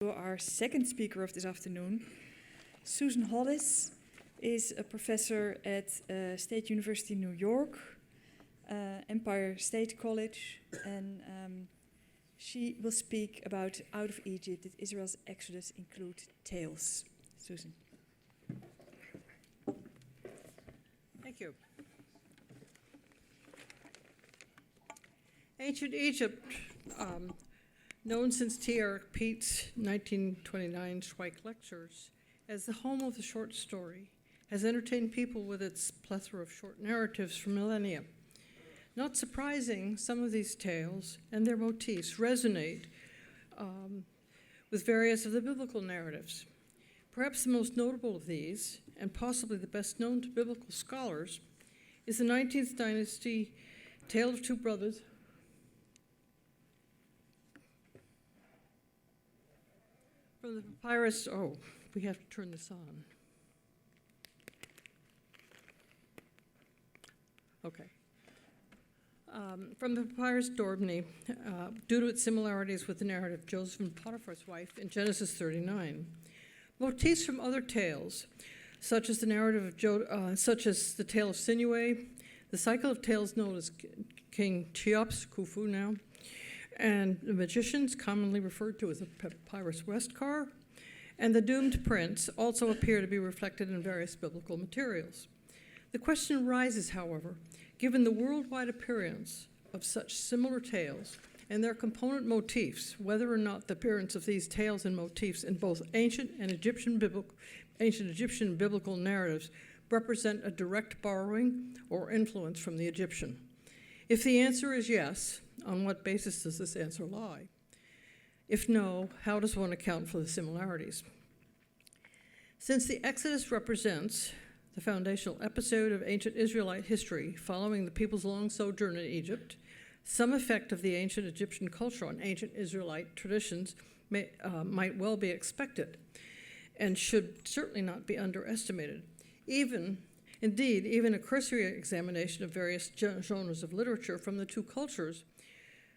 Our second speaker of this afternoon, Susan Hollis, is a professor at State University New York, Empire State College, and she will speak about Out of Egypt, did Israel's exodus include tales? Susan. Thank you. Ancient Egypt, known since T. Eric Pete's 1929 Schweik Lectures as the home of the short story, has entertained people with its plethora of short narratives for millennia. Not surprising, some of these tales and their motifs resonate with various of the biblical narratives. Perhaps the most notable of these, and possibly the best known to biblical scholars, is the 19th dynasty tale of two brothers. From the papyrus, we have to turn this on. Okay. From the papyrus Dorbni, due to its similarities with the narrative of Joseph and Potiphar's wife in Genesis 39, motifs from other tales, such as the narrative of such as the tale of Sinuhe, the cycle of tales known as King Cheops, Khufu now, and the magicians, commonly referred to as the papyrus Westcar, and the doomed prince also appear to be reflected in various biblical materials. The question arises, however, given the worldwide appearance of such similar tales and their component motifs, whether or not the appearance of these tales and motifs in both ancient Egyptian biblical narratives represent a direct borrowing or influence from the Egyptian. If the answer is yes, on what basis does this answer lie? If no, how does one account for the similarities? Since the Exodus represents the foundational episode of ancient Israelite history following the people's long sojourn in Egypt, some effect of the ancient Egyptian culture on ancient Israelite traditions might well be expected and should certainly not be underestimated. Indeed, even a cursory examination of various genres of literature from the two cultures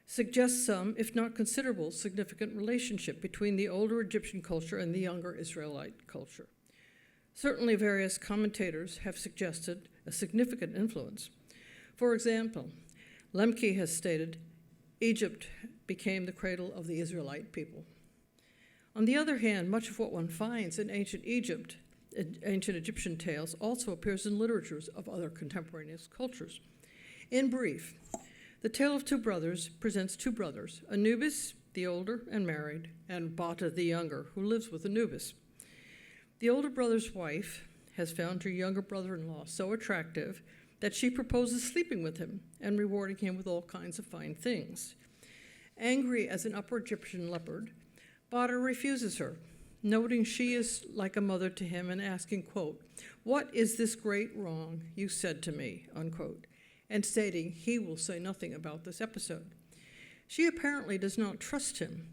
suggests some, if not considerable, significant relationship between the older Egyptian culture and the younger Israelite culture. Certainly, various commentators have suggested a significant influence. For example, Lemke has stated, Egypt became the cradle of the Israelite people. On the other hand, much of what one finds in ancient Egyptian tales also appears in literatures of other contemporaneous cultures. In brief, the tale of two brothers presents two brothers, Anubis, the older and married, and Bata, the younger, who lives with Anubis. The older brother's wife has found her younger brother-in-law so attractive that she proposes sleeping with him and rewarding him with all kinds of fine things. Angry as an Upper Egyptian leopard, Bata refuses her, noting she is like a mother to him and asking, quote, "What is this great wrong you said to me," unquote, and stating he will say nothing about this episode. She apparently does not trust him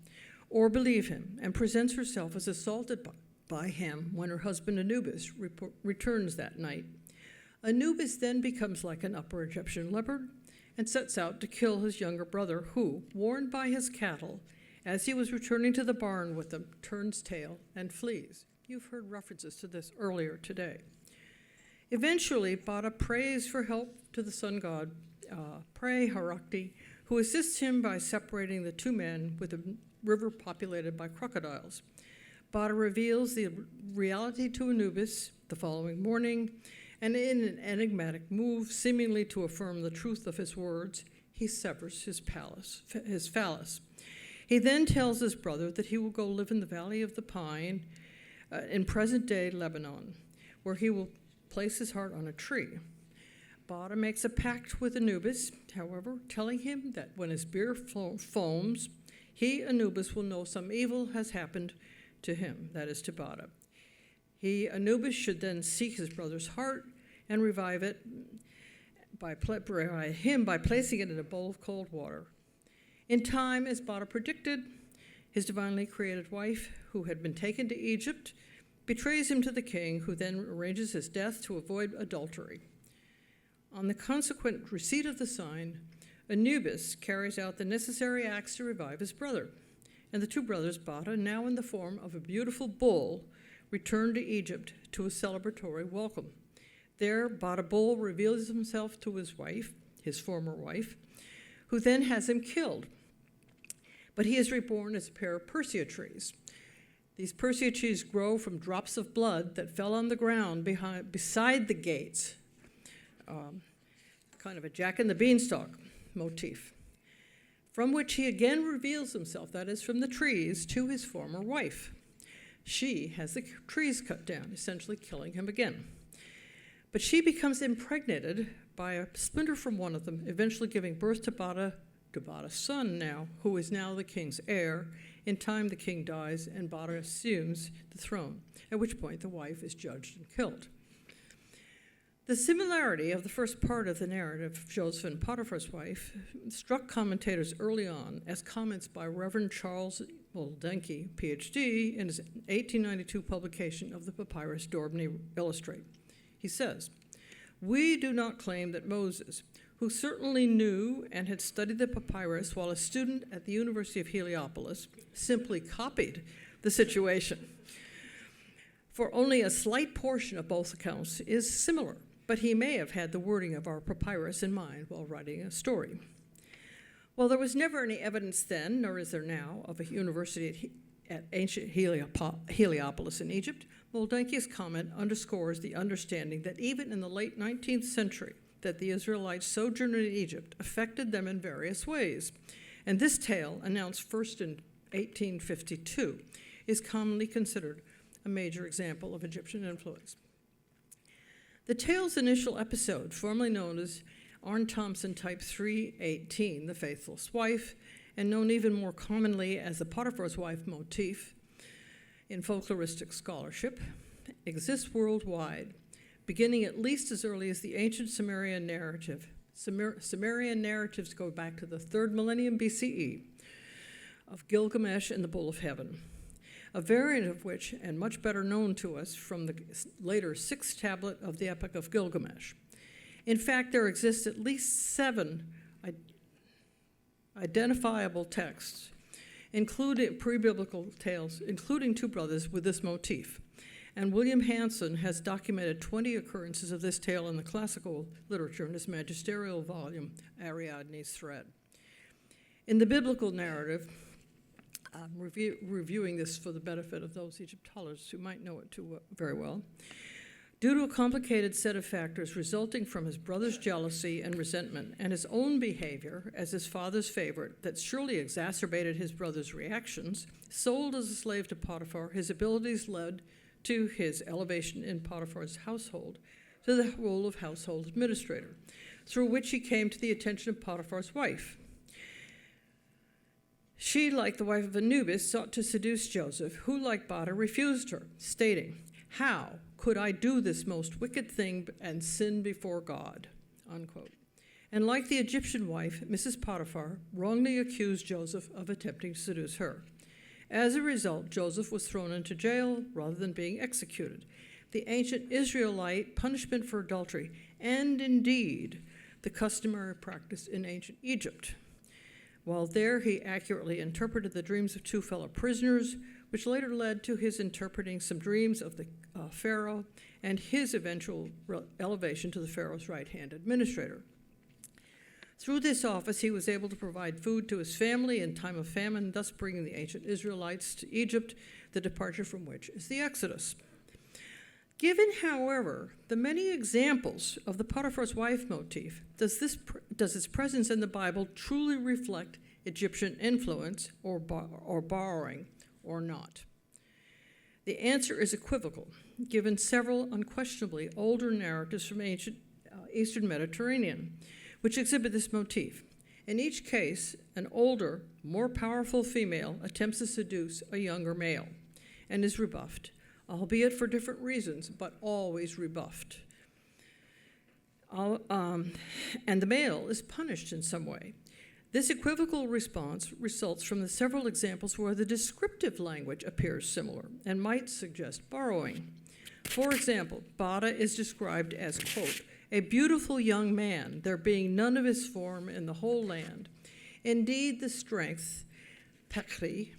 or believe him and presents herself as assaulted by him when her husband Anubis returns that night. Anubis then becomes like an Upper Egyptian leopard and sets out to kill his younger brother who, warned by his cattle, as he was returning to the barn with them, turns tail and flees. You've heard references to this earlier today. Eventually, Bata prays for help to the sun god, Harakti, who assists him by separating the two men with a river populated by crocodiles. Bata reveals the reality to Anubis the following morning, and in an enigmatic move, seemingly to affirm the truth of his words, he severs his phallus. He then tells his brother that he will go live in the Valley of the Pine in present-day Lebanon, where he will place his heart on a tree. Bata makes a pact with Anubis, however, telling him that when his beer foams, he, Anubis, will know some evil has happened to him, that is to Bata. He, Anubis, should then seek his brother's heart and revive it by placing it in a bowl of cold water. In time, as Bata predicted, his divinely created wife, who had been taken to Egypt, betrays him to the king, who then arranges his death to avoid adultery. On the consequent receipt of the sign, Anubis carries out the necessary acts to revive his brother. and the two brothers, Bata, now in the form of a beautiful bull, return to Egypt to a celebratory welcome. There, Bata Bull reveals himself to his wife, his former wife, who then has him killed. But he is reborn as a pair of Persea trees. These Persea trees grow from drops of blood that fell on the ground beside the gates, kind of a Jack and the Beanstalk motif, from which he again reveals himself, that is, from the trees, to his former wife. She has the trees cut down, essentially killing him again. But she becomes impregnated by a splinter from one of them, eventually giving birth to Bata's son now, who is now the king's heir. In time, the king dies, and Bata assumes the throne, at which point the wife is judged and killed. The similarity of the first part of the narrative of Joseph and Potiphar's wife struck commentators early on as comments by Reverend Charles Boldenke, Ph.D., in his 1892 publication of the papyrus Dorbney Illustrate. He says, "We do not claim that Moses, who certainly knew and had studied the papyrus while a student at the University of Heliopolis, simply copied the situation. For only a slight portion of both accounts is similar, but he may have had the wording of our papyrus in mind while writing a story." While there was never any evidence then, nor is there now, of a university at ancient Heliopolis in Egypt, Boldenke's comment underscores the understanding that even in the late 19th century, that the Israelites' sojourn in Egypt affected them in various ways. And this tale, announced first in 1852, is commonly considered a major example of Egyptian influence. The tale's initial episode, formerly known as Arn Thompson Type 318, the Faithless Wife, and known even more commonly as the Potiphar's Wife motif in folkloristic scholarship, exists worldwide, beginning at least as early as the ancient Sumerian narrative. Sumerian narratives go back to the 3rd millennium BCE of Gilgamesh and the Bull of Heaven, a variant of which, and much better known to us from the later 6th tablet of the Epic of Gilgamesh. In fact, there exist at least 7 identifiable texts, including pre-biblical tales, including two brothers with this motif. And William Hansen has documented 20 occurrences of this tale in the classical literature in his magisterial volume, Ariadne's Thread. In the biblical narrative, I'm reviewing this for the benefit of those Egyptologists who might know it too very well. Due to a complicated set of factors resulting from his brother's jealousy and resentment and his own behavior as his father's favorite that surely exacerbated his brother's reactions, sold as a slave to Potiphar, his abilities led to his elevation in Potiphar's household to the role of household administrator, through which he came to the attention of Potiphar's wife. She, like the wife of Anubis, sought to seduce Joseph, who, like Bata, refused her, stating, "How could I do this most wicked thing and sin before God?" Unquote. And like the Egyptian wife, Mrs. Potiphar wrongly accused Joseph of attempting to seduce her. As a result, Joseph was thrown into jail rather than being executed, the ancient Israelite punishment for adultery, and indeed the customary practice in ancient Egypt. While there, he accurately interpreted the dreams of two fellow prisoners, which later led to his interpreting some dreams of the Pharaoh and his eventual elevation to the Pharaoh's right-hand administrator. Through this office, he was able to provide food to his family in time of famine, thus bringing the ancient Israelites to Egypt, the departure from which is the Exodus. Given, however, the many examples of the Potiphar's wife motif, does its presence in the Bible truly reflect Egyptian influence or borrowing, or not? The answer is equivocal, given several unquestionably older narratives from ancient Eastern Mediterranean, which exhibit this motif. In each case, an older, more powerful female attempts to seduce a younger male and is rebuffed, albeit for different reasons, but always rebuffed. And the male is punished in some way. This equivocal response results from the several examples where the descriptive language appears similar and might suggest borrowing. For example, Bata is described as, quote, "a beautiful young man, there being none of his form in the whole land. Indeed, the strength, Pekri,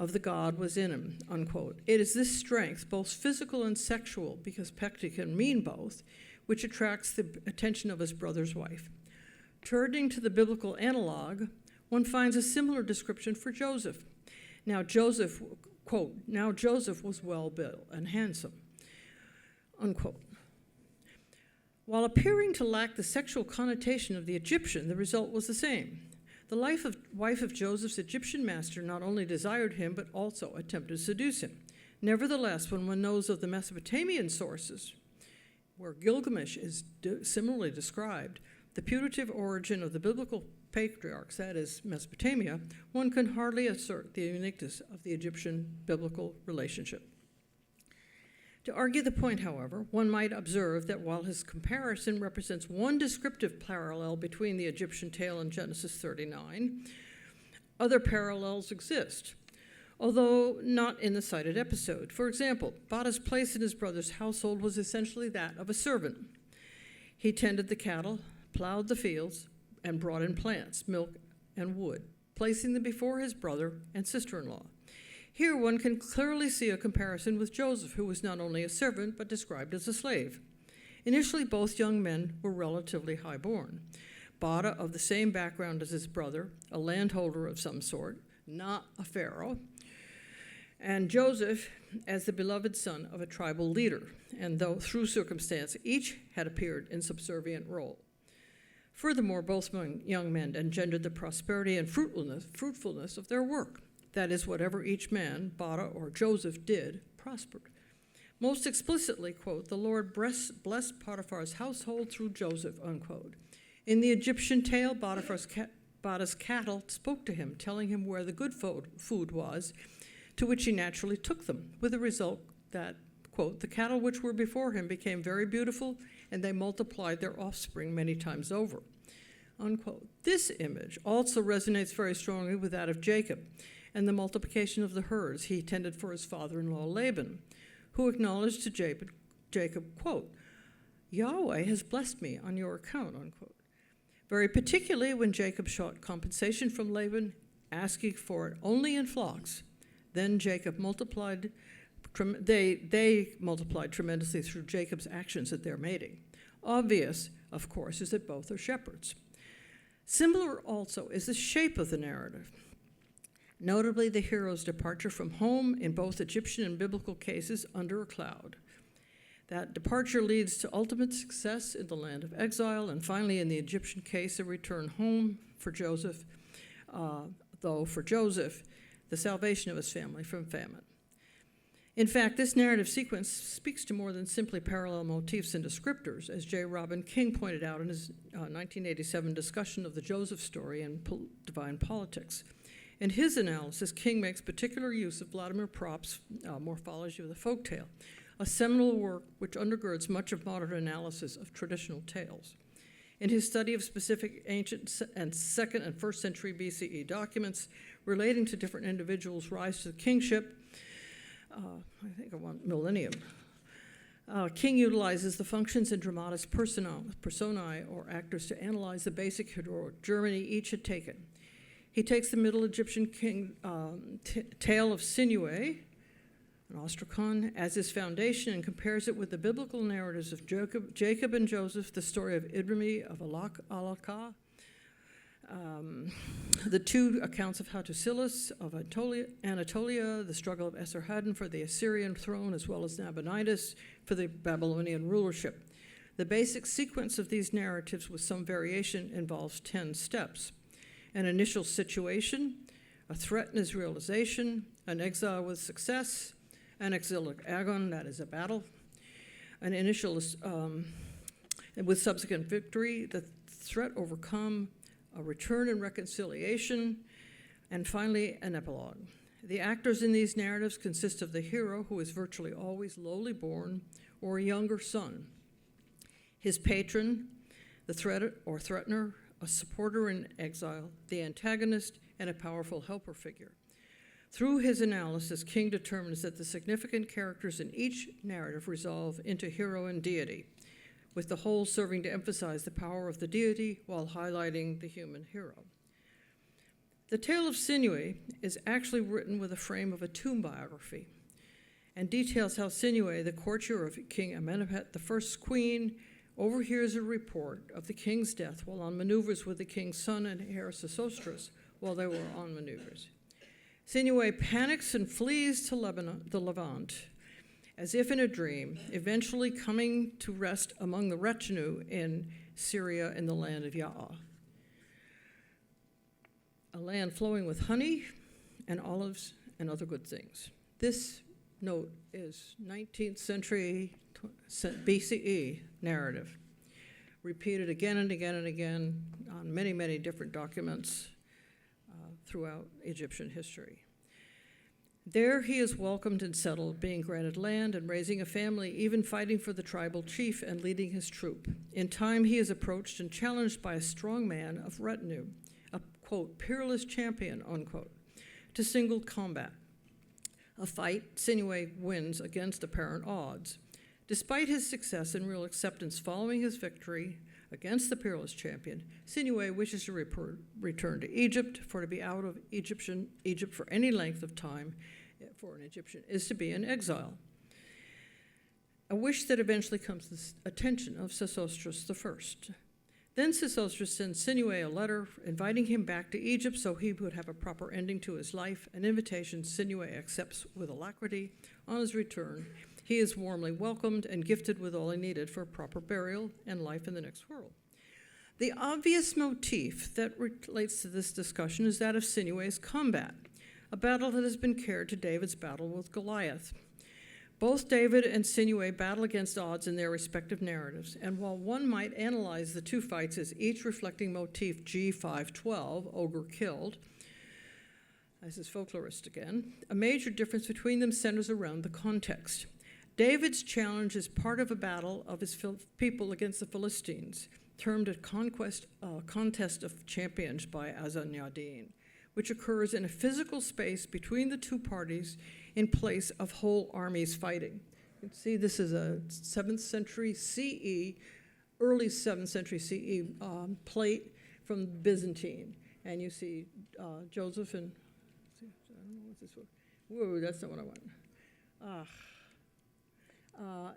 of the god was in him, unquote. It is this strength, both physical and sexual, because Pekti can mean both, which attracts the attention of his brother's wife. Turning to the biblical analog, one finds a similar description for Joseph. Now Joseph, quote, now Joseph was well built and handsome, unquote. While appearing to lack the sexual connotation of the Egyptian, the result was the same. The wife of Joseph's Egyptian master not only desired him, but also attempted to seduce him. Nevertheless, when one knows of the Mesopotamian sources, where Gilgamesh is similarly described, the putative origin of the biblical patriarchs, that is, Mesopotamia, one can hardly assert the uniqueness of the Egyptian biblical relationship. To argue the point, however, one might observe that while his comparison represents one descriptive parallel between the Egyptian tale and Genesis 39, other parallels exist, although not in the cited episode. For example, Bada's place in his brother's household was essentially that of a servant. He tended the cattle, plowed the fields, and brought in plants, milk, and wood, placing them before his brother and sister-in-law. Here one can clearly see a comparison with Joseph, who was not only a servant, but described as a slave. Initially, both young men were relatively high-born. Bada, of the same background as his brother, a landholder of some sort, not a pharaoh, and Joseph as the beloved son of a tribal leader, and though through circumstance, each had appeared in subservient role. Furthermore, both young men engendered the prosperity and fruitfulness of their work. That is, whatever each man, Bada or Joseph, did, prospered. Most explicitly, quote, the Lord blessed Potiphar's household through Joseph, unquote. In the Egyptian tale, Bada's cattle spoke to him, telling him where the good food was, to which he naturally took them, with the result that, quote, the cattle which were before him became very beautiful, and they multiplied their offspring many times over, unquote. This image also resonates very strongly with that of Jacob, and the multiplication of the herds he tended for his father-in-law Laban, who acknowledged to Jacob, quote, Yahweh has blessed me on your account, unquote. Very particularly when Jacob sought compensation from Laban, asking for it only in flocks. Then Jacob multiplied, they multiplied tremendously through Jacob's actions at their mating. Obvious, of course, is that both are shepherds. Similar also is the shape of the narrative. Notably, the hero's departure from home in both Egyptian and biblical cases under a cloud. That departure leads to ultimate success in the land of exile, and finally, in the Egyptian case, a return home for Joseph, though for Joseph, the salvation of his family from famine. In fact, this narrative sequence speaks to more than simply parallel motifs and descriptors, as J. Robin King pointed out in his 1987 discussion of the Joseph story in Divine Politics. In his analysis, King makes particular use of Vladimir Propp's Morphology of the Folktale, a seminal work which undergirds much of modern analysis of traditional tales. In his study of specific ancient and 2nd and 1st century BCE documents relating to different individuals' rise to kingship, I think I want millennium, King utilizes the functions and dramatis personae, or actors, to analyze the basic heroic journey each had taken. He takes the Middle Egyptian king tale of Sinuhe, an Ostracon, as his foundation and compares it with the biblical narratives of Jacob and Joseph, the story of Idrami of Alaka, the two accounts of Hattusilus of Anatolia, the struggle of Esarhaddon for the Assyrian throne, as well as Nabonidus for the Babylonian rulership. The basic sequence of these narratives, with some variation, involves 10 steps. An initial situation, a threat and its realization, an exile with success, an exilic agon, that is a battle, an initial with subsequent victory, the threat overcome, a return and reconciliation, and finally an epilogue. The actors in these narratives consist of the hero, who is virtually always lowly born, or a younger son, his patron, the threat or threatener, a supporter in exile, the antagonist, and a powerful helper figure. Through his analysis, King determines that the significant characters in each narrative resolve into hero and deity, with the whole serving to emphasize the power of the deity while highlighting the human hero. The tale of Sinuhe is actually written with a frame of a tomb biography and details how Sinuhe, the courtier of King Amenhotep I's queen, overhears a report of the king's death while on maneuvers with the king's son and heir Sesostris while they were on maneuvers. Sinuhe panics and flees to the Levant, as if in a dream, eventually coming to rest among the retinue in Syria in the land of Ya'a, a land flowing with honey and olives and other good things. This note is 19th century BCE narrative, repeated again and again and again on many, many different documents throughout Egyptian history. There he is welcomed and settled, being granted land and raising a family, even fighting for the tribal chief and leading his troop. In time, he is approached and challenged by a strong man of retinue, a, quote, peerless champion, unquote, to single combat. A fight Sinuhe wins against apparent odds. Despite his success and real acceptance following his victory against the peerless champion, Sinuhe wishes to return to Egypt, for to be out of Egypt for any length of time for an Egyptian is to be in exile, a wish that eventually comes to the attention of Sesostris I. Then Sesostris sends Sinuhe a letter inviting him back to Egypt so he would have a proper ending to his life, an invitation Sinuhe accepts with alacrity. On his return, he is warmly welcomed and gifted with all he needed for proper burial and life in the next world. The obvious motif that relates to this discussion is that of Sinuhe's combat, a battle that has been compared to David's battle with Goliath. Both David and Sinuhe battle against odds in their respective narratives, and while one might analyze the two fights as each reflecting motif G512, ogre killed, as is folklorist again, a major difference between them centers around the context. David's challenge is part of a battle of his people against the Philistines, termed a contest of champions by Azanyadin, which occurs in a physical space between the two parties in place of whole armies fighting. You can see this is a 7th century CE, early 7th century CE plate from Byzantine. And you see Joseph and, I don't know what's this one. Whoa, that's not what I want.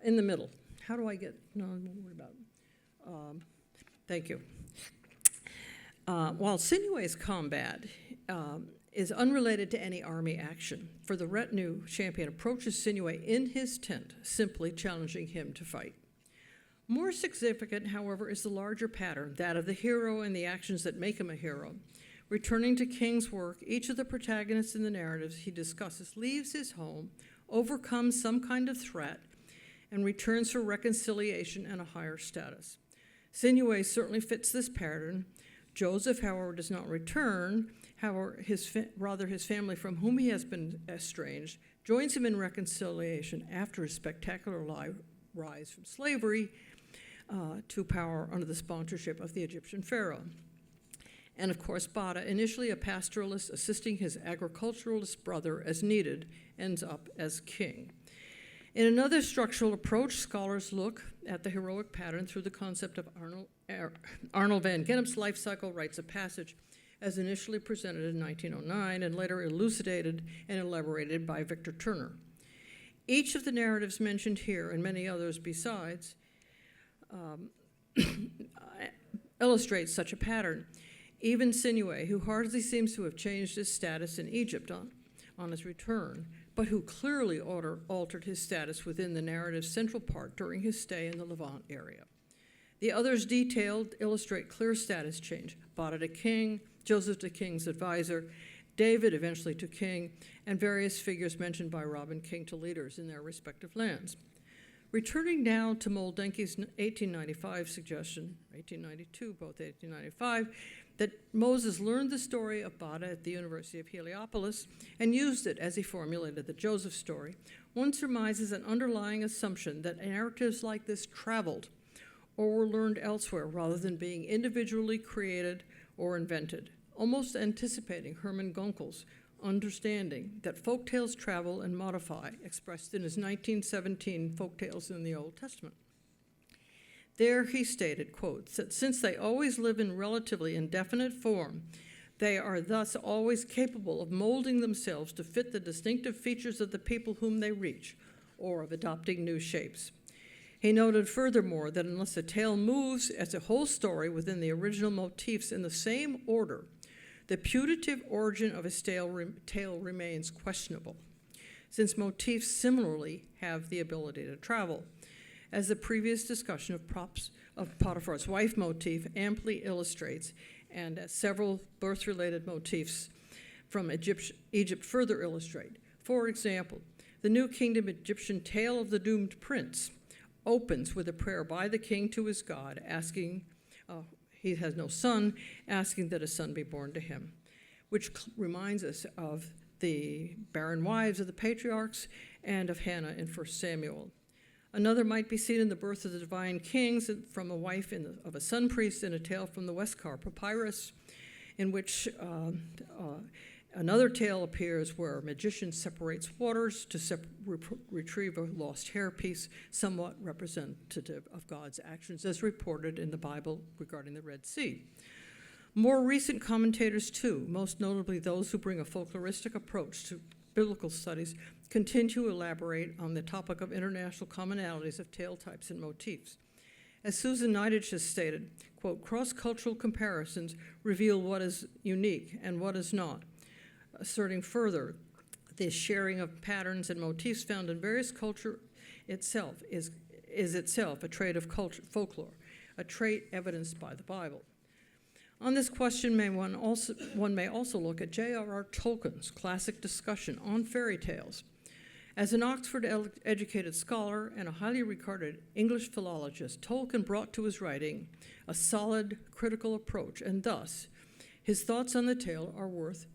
In the middle. How do I get, no, I'm not worried about it. Thank you. While Sinuhe's combat is unrelated to any army action, for the retinue champion approaches Sinuhe in his tent, simply challenging him to fight. More significant, however, is the larger pattern, that of the hero and the actions that make him a hero. Returning to King's work, each of the protagonists in the narratives he discusses leaves his home, overcomes some kind of threat, and returns for reconciliation and a higher status. Sinuhe certainly fits this pattern. Joseph, however, does not return. However, his family from whom he has been estranged joins him in reconciliation after his spectacular rise from slavery to power under the sponsorship of the Egyptian pharaoh. And of course, Bada, initially a pastoralist assisting his agriculturalist brother as needed, ends up as king. In another structural approach, scholars look at the heroic pattern through the concept of Arnold van Gennep's life cycle rites of passage, as initially presented in 1909 and later elucidated and elaborated by Victor Turner. Each of the narratives mentioned here, and many others besides, illustrates such a pattern. Even Sinuhe, who hardly seems to have changed his status in Egypt on his return, but who clearly altered his status within the narrative's central part during his stay in the Levant area. The others detailed illustrate clear status change: Bada to king, Joseph to king's advisor, David eventually to king, and various figures mentioned by Robin King to leaders in their respective lands. Returning now to Moldenke's 1895 suggestion, 1892, both 1895, that Moses learned the story of Bada at the University of Heliopolis and used it as he formulated the Joseph story, one surmises an underlying assumption that narratives like this traveled or were learned elsewhere rather than being individually created or invented, almost anticipating Hermann Gunkel's understanding that folktales travel and modify, expressed in his 1917 Folktales in the Old Testament. There he stated, quote, that since they always live in relatively indefinite form, They are thus always capable of molding themselves to fit the distinctive features of the people whom they reach, or of adopting new shapes. He noted furthermore that unless a tale moves as a whole story within the original motifs in the same order, the putative origin of a tale remains questionable, since motifs similarly have the ability to travel. As the previous discussion of Potiphar's wife motif amply illustrates, and as several birth-related motifs from Egypt further illustrate. For example, the New Kingdom Egyptian tale of the doomed prince opens with a prayer by the king to his God, asking, he has no son, asking that a son be born to him, which reminds us of the barren wives of the patriarchs and of Hannah in 1 Samuel. Another might be seen in the birth of the divine kings from a wife of a sun priest in a tale from the Westcar papyrus, in which another tale appears where a magician separates waters to retrieve a lost hairpiece, somewhat representative of God's actions as reported in the Bible regarding the Red Sea. More recent commentators, too, most notably those who bring a folkloristic approach to biblical studies, continue to elaborate on the topic of international commonalities of tale types and motifs. As Susan Nidich has stated, quote, cross-cultural comparisons reveal what is unique and what is not, asserting further the sharing of patterns and motifs found in various culture itself is itself a trait of folklore, a trait evidenced by the Bible. On this question, one may also look at J.R.R. Tolkien's classic discussion on fairy tales. As an Oxford-educated scholar and a highly regarded English philologist, Tolkien brought to his writing a solid, critical approach, and thus his thoughts on the tale are worth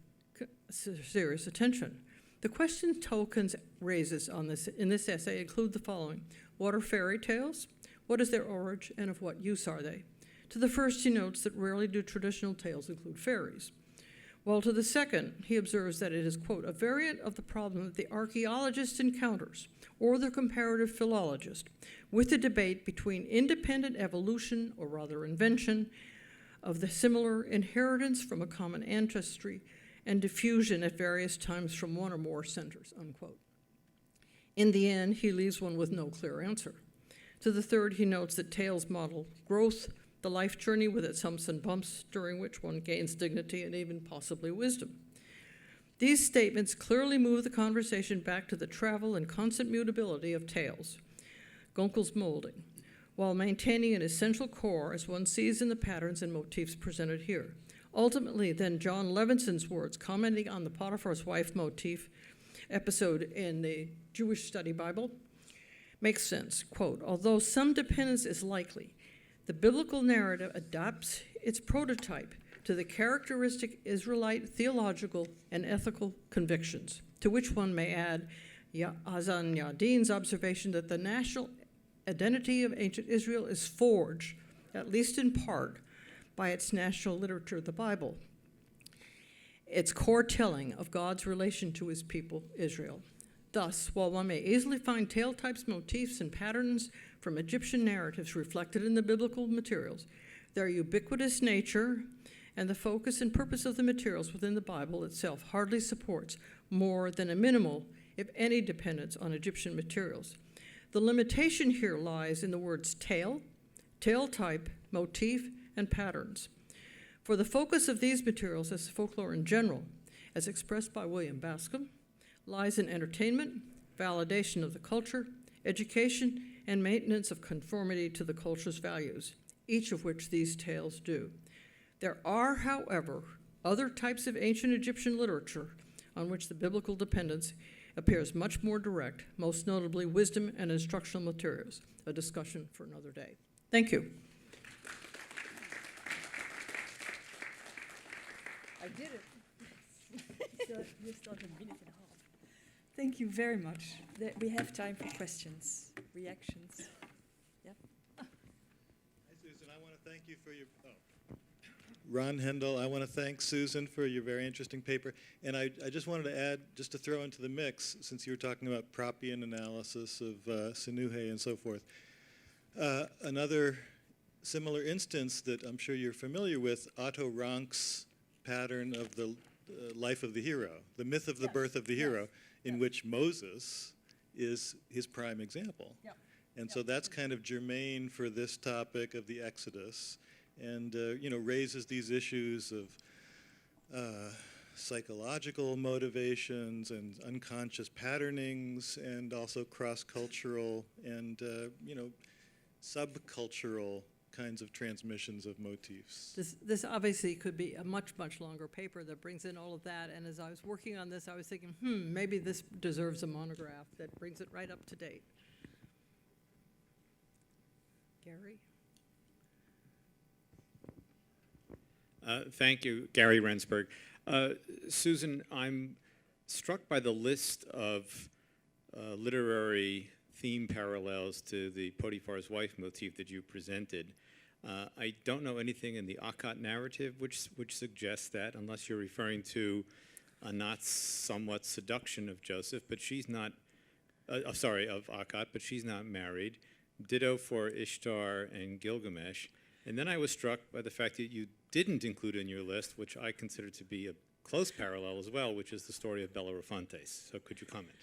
serious attention. The questions Tolkien raises in this essay include the following. What are fairy tales? What is their origin, and of what use are they? To the first, he notes that rarely do traditional tales include fairies. While to the second, he observes that it is, quote, a variant of the problem that the archaeologist encounters, or the comparative philologist, with the debate between independent evolution, or rather invention, of the similar inheritance from a common ancestry and diffusion at various times from one or more centers, unquote. In the end, he leaves one with no clear answer. To the third, he notes that tales model growth, the life journey with its humps and bumps, during which one gains dignity and even possibly wisdom. These statements clearly move the conversation back to the travel and constant mutability of tales, Gunkel's molding, while maintaining an essential core as one sees in the patterns and motifs presented here. Ultimately, then, John Levinson's words, commenting on the Potiphar's wife motif episode in the Jewish Study Bible, makes sense. Quote, although some dependence is likely, the biblical narrative adapts its prototype to the characteristic Israelite theological and ethical convictions, to which one may add Azan Yadin's observation that the national identity of ancient Israel is forged, at least in part, by its national literature, the Bible, its core telling of God's relation to his people, Israel. Thus, while one may easily find tale types, motifs, and patterns from Egyptian narratives reflected in the biblical materials, their ubiquitous nature and the focus and purpose of the materials within the Bible itself hardly supports more than a minimal, if any, dependence on Egyptian materials. The limitation here lies in the words tale, tale type, motif, and patterns. For the focus of these materials as folklore in general, as expressed by William Bascom, lies in entertainment, validation of the culture, education, and maintenance of conformity to the culture's values, each of which these tales do. There are, however, other types of ancient Egyptian literature on which the biblical dependence appears much more direct, most notably wisdom and instructional materials, a discussion for another day. Thank you. I did it. You still have a minute and a half. Thank you very much. We have time for questions, reactions. Yeah. Hi, Susan. I want to thank you for your... Ron Hendel, I want to thank Susan for your very interesting paper. And I just wanted to add, just to throw into the mix, since you were talking about Proppian analysis of Sinuhe and so forth, another similar instance that I'm sure you're familiar with, Otto Rank's pattern of the life of the hero, the myth of the birth of the hero, in which Moses is his prime example. Yep. And so that's kind of germane for this topic of the Exodus, and raises these issues of psychological motivations and unconscious patternings, and also cross-cultural and subcultural kinds of transmissions of motifs. This obviously could be a much, much longer paper that brings in all of that. And as I was working on this, I was thinking, maybe this deserves a monograph that brings it right up to date. Gary? Thank you, Gary Rensburg. Susan, I'm struck by the list of literary theme parallels to the Potiphar's wife motif that you presented. I don't know anything in the Akkad narrative which suggests that, unless you're referring to a not somewhat seduction of Joseph, but she's not, of Akkad, but she's not married. Ditto for Ishtar and Gilgamesh. And then I was struck by the fact that you didn't include in your list, which I consider to be a close parallel as well, which is the story of Bellerophontes. So could you comment?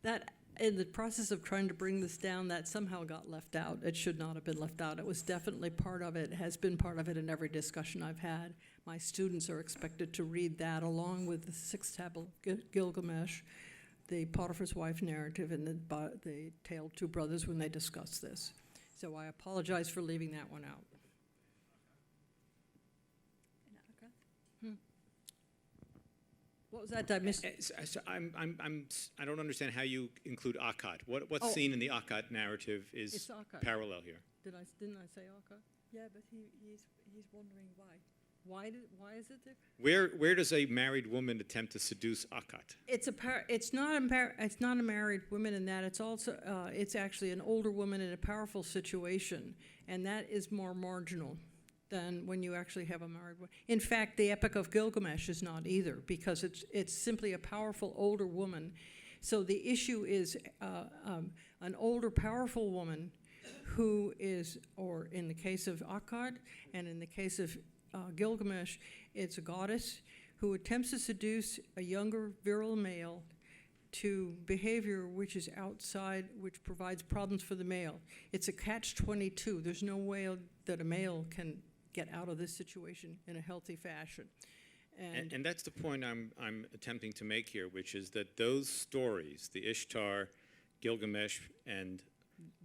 That, in the process of trying to bring this down, that somehow got left out. It should not have been left out. It was definitely part of it, has been part of it in every discussion I've had. My students are expected to read that along with the Sixth Tablet of Gilgamesh, the Potiphar's wife narrative, and the Tale of Two Brothers when they discuss this. So I apologize for leaving that one out. What was that? Did I miss? So I don't understand how you include Akkad. What's seen in the Akkad narrative is It's Akkad. parallel here. Didn't I say Akka? Yeah, but he's wondering why. Why is it there? Where does a married woman attempt to seduce Akkad? It's not a married woman in that. It's also it's actually an older woman in a powerful situation, and that is more marginal than when you actually have a married woman. In fact, the Epic of Gilgamesh is not either, because it's simply a powerful older woman. So the issue is an older powerful woman who is, or in the case of Akkad, and in the case of Gilgamesh, it's a goddess who attempts to seduce a younger virile male to behavior which is outside, which provides problems for the male. It's a catch-22. There's no way that a male can get out of this situation in a healthy fashion. And that's the point I'm attempting to make here, which is that those stories, the Ishtar, Gilgamesh, and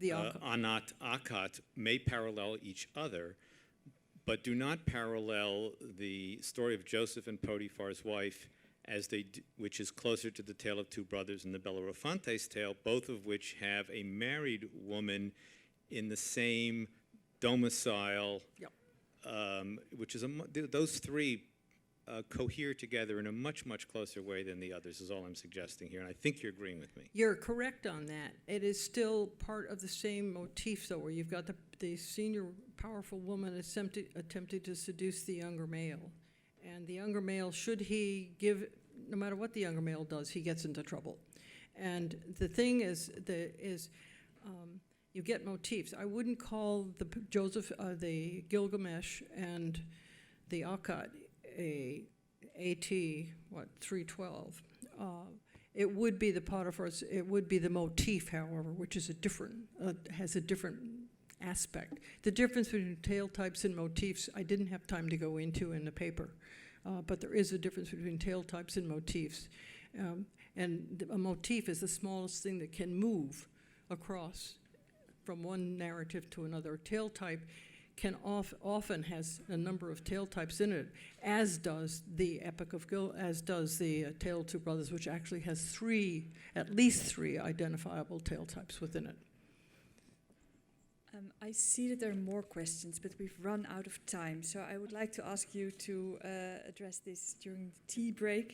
The Anat Akkad, may parallel each other, but do not parallel the story of Joseph and Potiphar's wife, which is closer to the Tale of Two Brothers and the Bellerophontes tale, both of which have a married woman in the same domicile. Yep. Which is those three cohere together in a much, much closer way than the others, is all I'm suggesting here, and I think you're agreeing with me. You're correct on that. It is still part of the same motif, though, where you've got the senior powerful woman attempting to seduce the younger male. And the younger male, should he give, no matter what the younger male does, he gets into trouble. And the thing is you get motifs. I wouldn't call the Gilgamesh and the Akkad a AT 312. It would be the Potiphar's. It would be the motif, however, which is has a different aspect. The difference between tale types and motifs, I didn't have time to go into in the paper, but there is a difference between tale types and motifs. And a motif is the smallest thing that can move across from one narrative to another. Tale type can often has a number of tale types in it, as does the Epic of as does the Tale of Two Brothers, which actually has at least three identifiable tale types within it. I see that there are more questions, but we've run out of time. So I would like to ask you to address this during the tea break.